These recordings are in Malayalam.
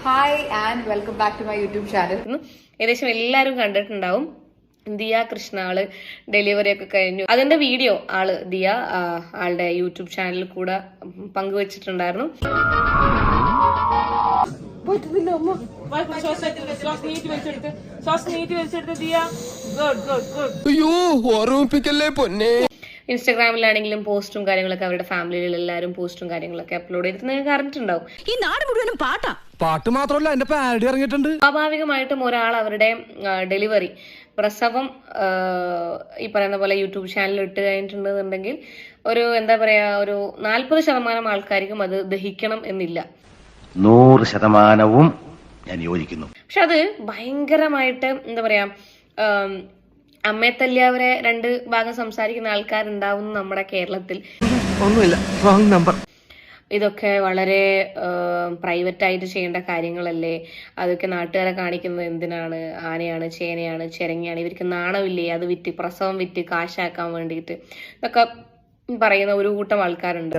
Hi and welcome back to my YouTube channel. ഏകദേശം എല്ലാവരും കണ്ടിട്ടുണ്ടാവും. ദിയ കൃഷ്ണ ആള് ഡെലിവറി ഒക്കെ കഴിഞ്ഞു. അതിന്റെ വീഡിയോ ദിയ ആളുടെ യൂട്യൂബ് ചാനലിൽ കൂടെ പങ്കുവച്ചിട്ടുണ്ടായിരുന്നു. ഇൻസ്റ്റാഗ്രാമിലാണെങ്കിലും പോസ്റ്റും കാര്യങ്ങളൊക്കെ അവരുടെ ഫാമിലിയിൽ എല്ലാവരും പോസ്റ്റും കാര്യങ്ങളൊക്കെ അപ്ലോഡ് ചെയ്തിട്ട് നിങ്ങൾക്ക് അറിഞ്ഞിട്ടുണ്ടാവും. ഈ നാട് മുഴുവനും പാട്ട് മാത്രമല്ല എന്റെ പാരഡി ഇറങ്ങിയിട്ടുണ്ട്. സ്വാഭാവികമായിട്ടും ഒരാൾ അവരുടെ ഡെലിവറി പ്രസവം ഈ പറയുന്ന പോലെ യൂട്യൂബ് ചാനലിൽ ഇട്ട് കഴിഞ്ഞിട്ടുണ്ടെന്നുണ്ടെങ്കിൽ ഒരു എന്താ പറയാ ഒരു 40% ആൾക്കാർക്കും അത് ദഹിക്കണം എന്നില്ല. 100% ഞാൻ യോജിക്കുന്നു. പക്ഷെ അത് ഭയങ്കരമായിട്ട് എന്താ പറയാ അമ്മയെ തല്ലിയവരെ 2 ഭാഗം സംസാരിക്കുന്ന ആൾക്കാരുണ്ടാവുന്നു നമ്മുടെ കേരളത്തിൽ. ഒന്നുമില്ല, റോങ് നമ്പർ. ഇതൊക്കെ വളരെ പ്രൈവറ്റ് ആയിട്ട് ചെയ്യേണ്ട കാര്യങ്ങളല്ലേ, അതൊക്കെ നാട്ടുകാരെ കാണിക്കുന്നത് എന്തിനാണ്? ആനയാണ്, ചേനയാണ്, ചിരങ്ങയാണ്, ഇവർക്ക് നാണമില്ലേ അത് വിറ്റ് പ്രസവം വിറ്റ് കാശാക്കാൻ വേണ്ടിയിട്ട് ഇതൊക്കെ പറയുന്ന ഒരു കൂട്ടം ആൾക്കാരുണ്ട്.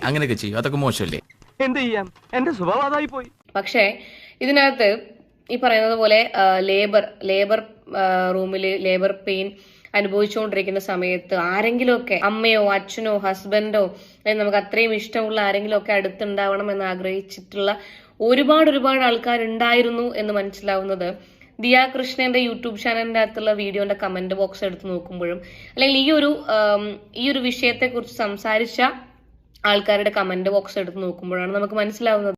അങ്ങനെയൊക്കെ ചെയ്യും, അതൊക്കെ മോശമല്ലേ? എന്ത് ചെയ്യാം, എന്റെ സ്വഭാവമായി പോയി. പക്ഷേ ഇതിനകത്ത് ഈ പറയുന്നത് പോലെ ലേബർ റൂമിൽ ലേബർ പെയിൻ അനുഭവിച്ചുകൊണ്ടിരിക്കുന്ന സമയത്ത് ആരെങ്കിലുമൊക്കെ അമ്മയോ അച്ഛനോ ഹസ്ബൻഡോ നമുക്ക് അത്രയും ഇഷ്ടമുള്ള ആരെങ്കിലും ഒക്കെ അടുത്തുണ്ടാവണം എന്ന് ആഗ്രഹിച്ചിട്ടുള്ള ഒരുപാട് ആൾക്കാരുണ്ടായിരുന്നു എന്ന് മനസ്സിലാവുന്നത് ദിയ കൃഷ്ണന്റെ യൂട്യൂബ് ചാനലിന്റെ അകത്തുള്ള വീഡിയോന്റെ കമന്റ് ബോക്സ് എടുത്ത് നോക്കുമ്പോഴും അല്ലെങ്കിൽ ഈ ഒരു വിഷയത്തെ കുറിച്ച് സംസാരിച്ച ആൾക്കാരുടെ കമന്റ് ബോക്സ് എടുത്ത് നോക്കുമ്പോഴാണ് നമുക്ക് മനസ്സിലാവുന്നത്.